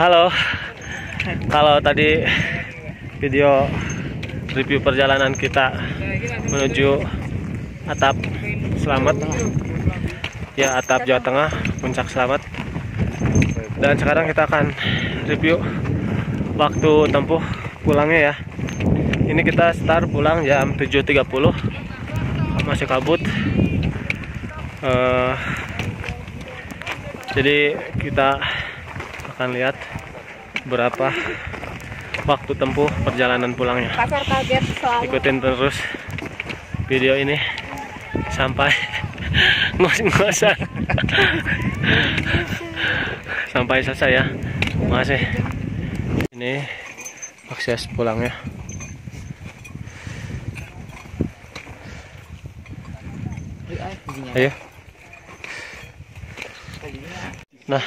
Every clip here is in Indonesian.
Halo. Kalau tadi video review perjalanan kita menuju Atap Slamet, ya Atap Jawa Tengah, Puncak Slamet. Dan sekarang kita akan review waktu tempuh pulangnya ya. Ini kita start pulang jam 7.30, masih kabut. Jadi kita akan lihat berapa waktu tempuh perjalanan pulangnya. Pasar kaget selalu. Ikutin terus video ini sampai ngos-ngosan sampai selesai ya. Makasih. Ini akses pulangnya. Ayo. Nah,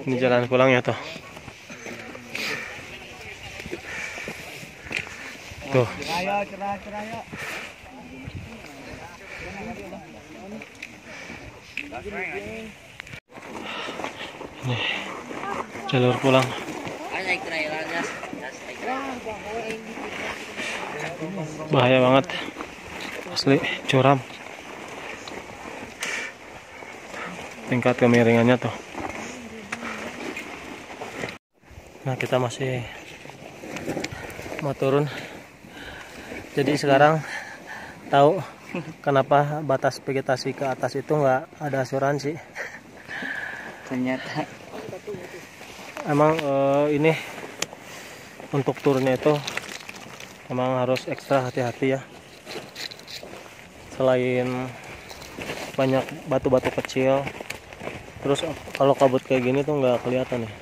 ini jalan pulangnya tuh. Tuh. Nih, jalur pulang. Bahaya banget, asli curam. Tingkat kemiringannya tuh. Nah, kita masih mau turun. Jadi sekarang tahu kenapa batas vegetasi ke atas itu nggak ada asuransi. Ternyata Emang ini untuk turunnya itu emang harus ekstra hati-hati ya. Selain banyak batu-batu kecil, terus kalau kabut kayak gini tuh nggak kelihatan nih.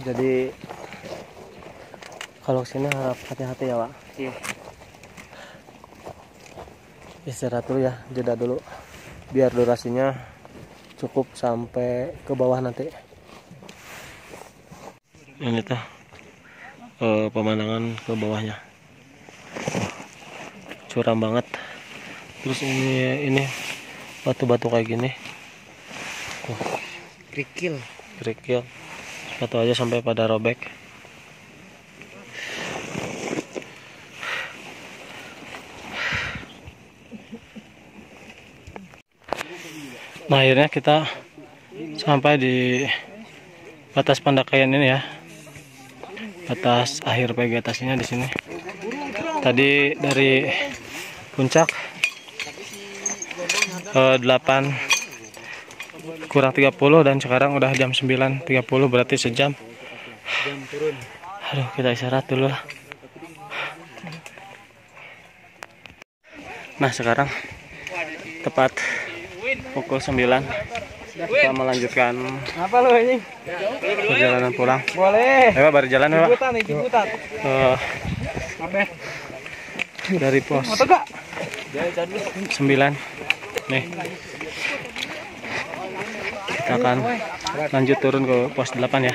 Jadi kalau kesini harap hati-hati ya Pak. iya. Istirahat dulu ya, jeda dulu biar durasinya cukup sampai ke bawah nanti. Ini tuh pemandangan ke bawahnya, curam banget. Terus ini batu-batu kayak gini, Kerikil. sepatu aja sampai pada robek. Nah, akhirnya kita sampai di batas pendakaian ini ya. Batas akhir vegetasinya di sini. Tadi dari puncak 8:30 dan sekarang udah jam 9.30, berarti sejam. Aduh, kita istirahat dulu lah. Nah, sekarang tepat pukul 9 kita melanjutkan perjalanan pulang. Boleh. Ayo baru jalan ya Pak. Ikutan. Dari pos 9 nih kita akan lanjut turun ke pos 8 ya.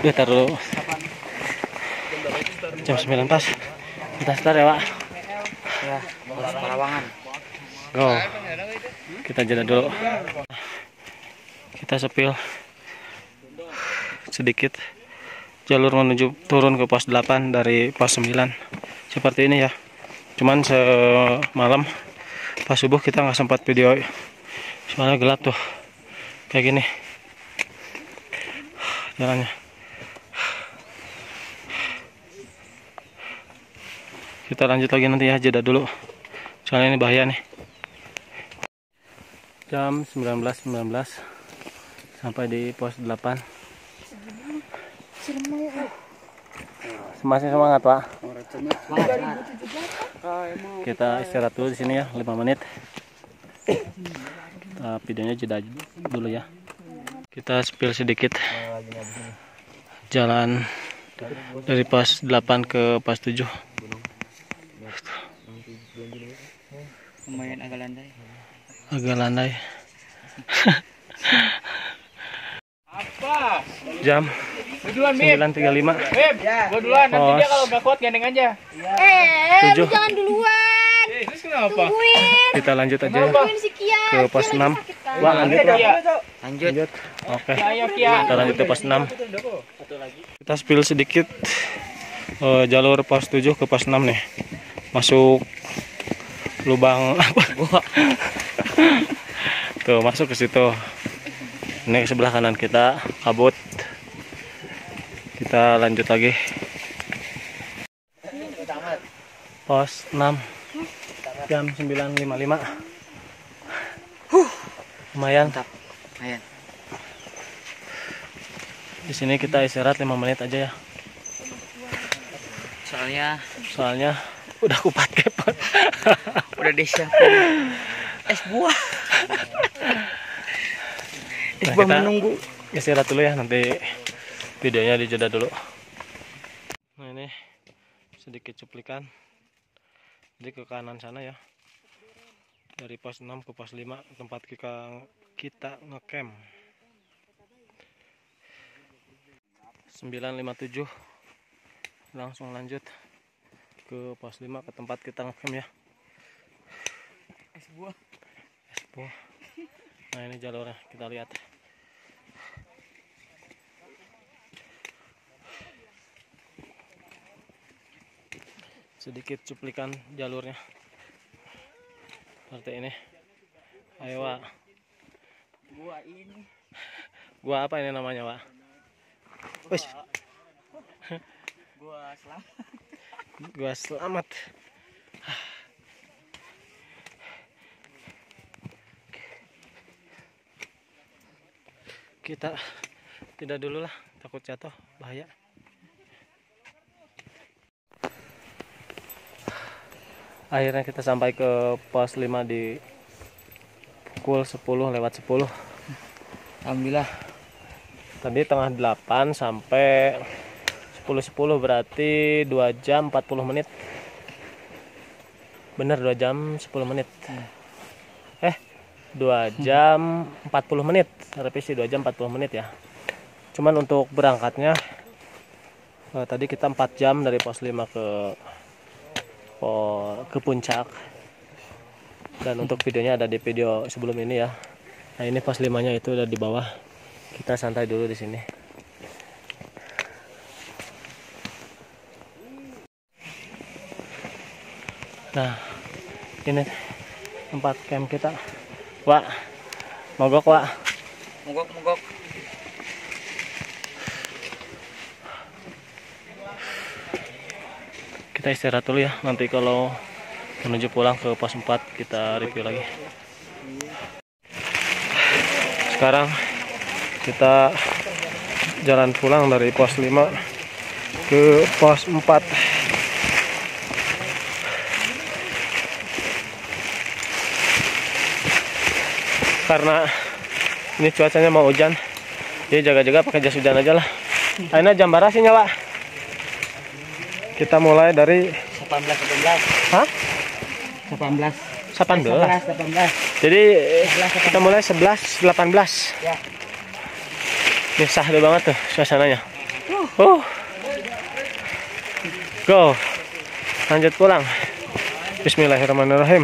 Udah taruh jam 9 pas kita start ya Pak. Ya, Parawangan. Go. Kita jeda dulu. Kita sepil sedikit jalur menuju turun ke pos 8 dari pos 9 seperti ini ya. Cuman semalam pas subuh kita nggak sempat video soalnya gelap tuh kayak gini jalannya. Kita lanjut lagi nanti ya, jeda dulu soalnya ini bahaya nih. Jam 19.19 sampai di pos 8. Masih semangat Pak. Kita istirahat dulu di sini ya, 5 menit. Kita videonya jeda dulu ya. Kita spill sedikit jalan dari pos 8 ke pos 7. Lumayan agak landai. Jam 9.35. Gua duluan, nanti dia kalau nggak kuat gandeng aja. 7. Jangan duluan. Kita lanjut aja ya ke pos 6. Wah, lanjut ya. Lanjut. Oke. Kita lanjut ke pos 6. Kita spill sedikit jalur pos 7 ke pos 6 nih. Masuk lubang apa? Tuh, masuk ke situ. Ini sebelah kanan kita kabut. Kita lanjut lagi. Pos 6 jam 9.55. Lumayan. Lumayan. Di sini kita istirahat 5 menit aja ya. Soalnya udah kupat kepot. Udah disiapin es buah. Nah, kita menunggu istirahat dulu ya, nanti videonya dijeda dulu. Nah, ini sedikit cuplikan. Jadi ke kanan sana ya, dari pos 6 ke pos 5 tempat kita ngecamp. 9.57 langsung lanjut ke pos 5 ke tempat kita ngecamp ya. Es buah. Nah, ini jalurnya, kita lihat. Sedikit cuplikan jalurnya seperti ini. Ayo, Wak. Gua apa ini namanya, Wak? Wes. Gua selamat. Kita tidak dulu lah, takut jatuh, bahaya. Akhirnya kita sampai ke pos 5 di pukul 10:10. Alhamdulillah. Tadi tengah 8 sampai 10:10, berarti 2 jam 40 menit. Bener 2 jam 10 menit. 2 jam 40 menit. Revisi 2 jam 40 menit ya. Cuman untuk berangkatnya tadi kita 4 jam dari pos 5 ke puncak. Dan untuk videonya ada di video sebelum ini ya. Nah, ini pos 5-nya itu udah di bawah. Kita santai dulu di sini. Nah, ini tempat camp kita. Wak, mogok, Wak. Mogok. Kita istirahat dulu ya. Nanti kalau menuju pulang ke pos 4 kita review lagi. Sekarang kita jalan pulang dari pos 5 ke pos 4. Karena ini cuacanya mau hujan, jadi jaga-jaga pakai jas hujan aja lah. Akhirnya jam berapa sih, Pak? Kita mulai dari 18. Hah? 18. 18. Jadi kita mulai 11:18. Ya. Ini sahdu banget tuh suasananya. Go. Lanjut pulang. Bismillahirrahmanirrahim.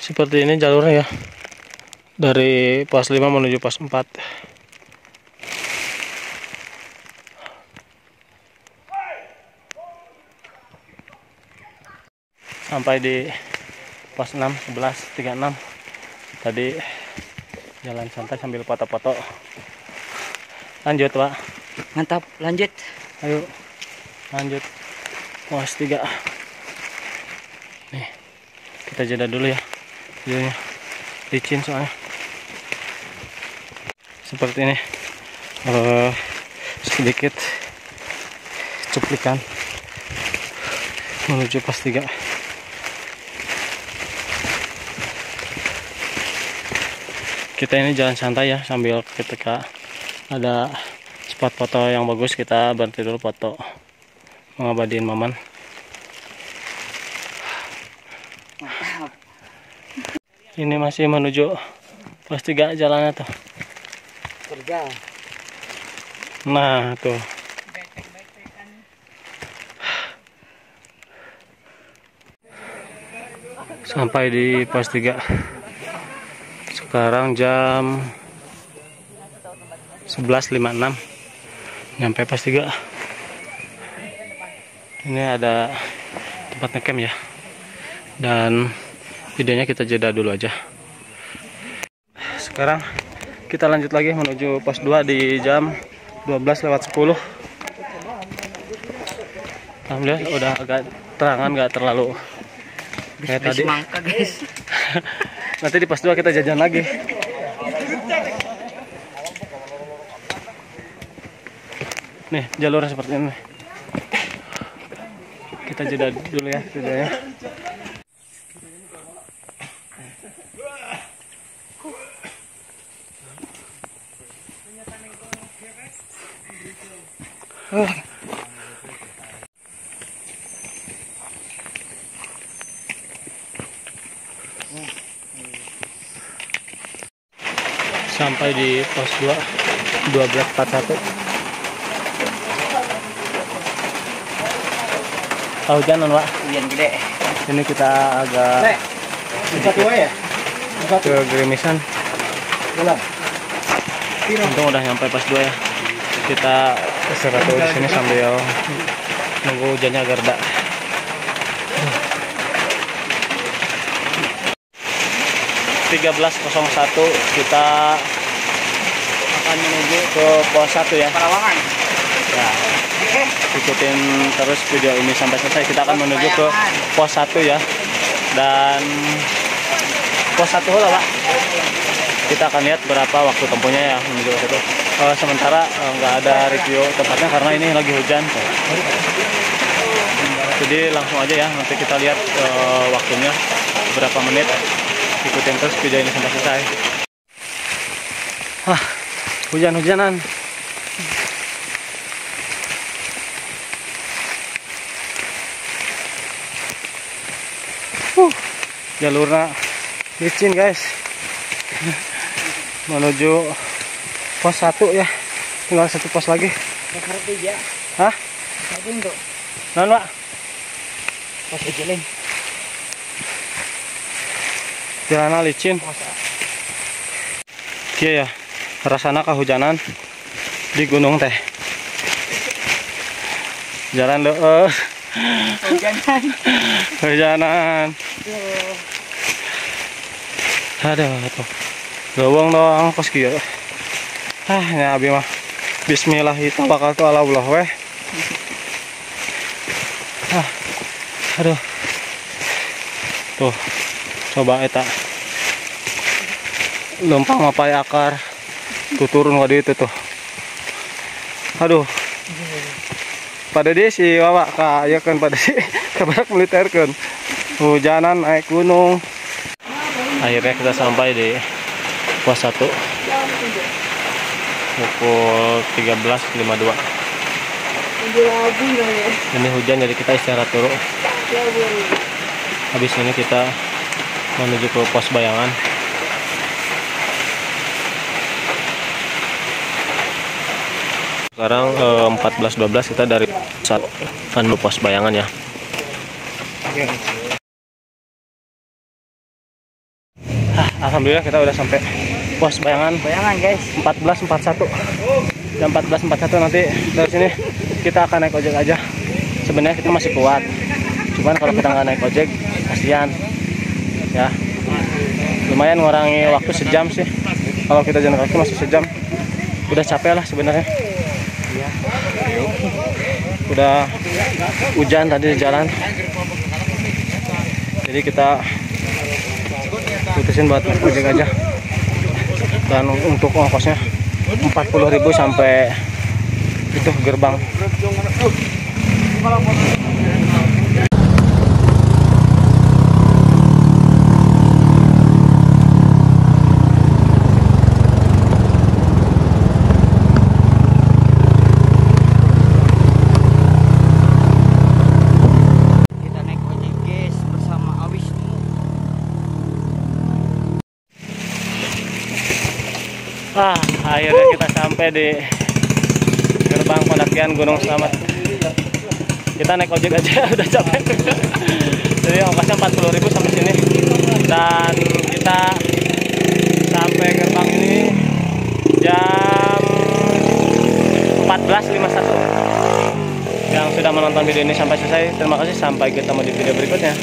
Seperti ini jalurnya ya. Dari pos 5 menuju pos 4. Sampai di pos 6 11:36. Tadi jalan santai sambil foto-foto. Lanjut, Pak. Mantap, lanjut. Ayo. Lanjut. Pos 3. Nih. Kita jeda dulu ya. Videonya licin soalnya. Seperti ini. Sedikit cuplikan menuju pos 3. Kita ini jalan santai ya, sambil ketika ada spot foto yang bagus kita berhenti dulu foto, mengabadiin momen. Ini masih menuju pos 3 jalannya tuh. Kerja. Nah tuh. Sampai di pos 3. Sekarang jam 11.56. Nyampe pos 3. Ini ada tempat ngecamp ya. Dan videonya kita jeda dulu aja. Sekarang kita lanjut lagi menuju pos 2 di jam 12:10. Alhamdulillah udah agak terangan, nggak terlalu kayak tadi. Semangka, guys. Nanti di pos 2 kita jajan lagi. Nih jalurnya seperti ini. Kita jeda dulu ya videonya. Sampai di pos 2 12.41. Hujanan, Pak. Hujan gede. Ini kita agak ya? kegerimis. Untung udah nyampe pas 2 ya. Kita istirahat dulu di sini sambil nunggu hujannya agar reda. .13.01 kita akan menuju ke pos 1 ya. Perawangan. Ya. Ikutin terus video ini sampai selesai. Kita akan menuju ke pos 1 ya. Dan pos 1 lah, Pak. Kita akan lihat berapa waktu tempuhnya ya menuju ke situ. Sementara nggak ada review tempatnya karena ini lagi hujan. Jadi langsung aja ya, nanti kita lihat waktunya berapa menit. Ikutin terus video ini sampai selesai. Hujan-hujanan. Jalurnya licin, guys. Menuju pos 1 ya. Tinggal 1 pos lagi. Hah? Non, Pak? Pos Ciling. Jalannya licin. Oke ya. Rasanya kehujanan di gunung teh. Jalan hujanan. Aduh, tuh. Gawang doang kos kieu. Ya abi mah. Bismillahirrahmanirrahim weh. Aduh. Tuh. Coba eta. Lempang mapai akar. Tuh turun wadi itu tuh. Aduh. Pada dia si Wawa ya kan pada si kabarak militerkeun. Hujanan naik gunung. Akhirnya kita sampai di pos 1 pukul 13.52. Ini hujan jadi kita istirahat dulu. Habis ini kita menuju ke pos bayangan. Sekarang 14.12 kita dari pos bayangan ya. Alhamdulillah kita udah sampai pos bayangan. Guys. 14.41. Jam 14.41 nanti dari sini kita akan naik ojek aja. Sebenarnya kita masih kuat. Cuman kalau kita nggak naik ojek kasihan. Ya. Lumayan ngurangi waktu sejam sih. Kalau kita jalan kaki masih sejam. Udah capek lah sebenarnya. Udah hujan tadi di jalan. Jadi kita putusin buat naik ojek aja. Dan untuk ongkosnya 40.000 sampai itu gerbang. Akhirnya kita sampai di gerbang pendakian Gunung Selamat. Kita naik ojek aja udah capek. Jadi Jadi ongkosnya 40.000 sampai sini. Dan kita sampai gerbang ini jam 14.51. Yang sudah menonton video ini sampai selesai, terima kasih. Sampai ketemu di video berikutnya.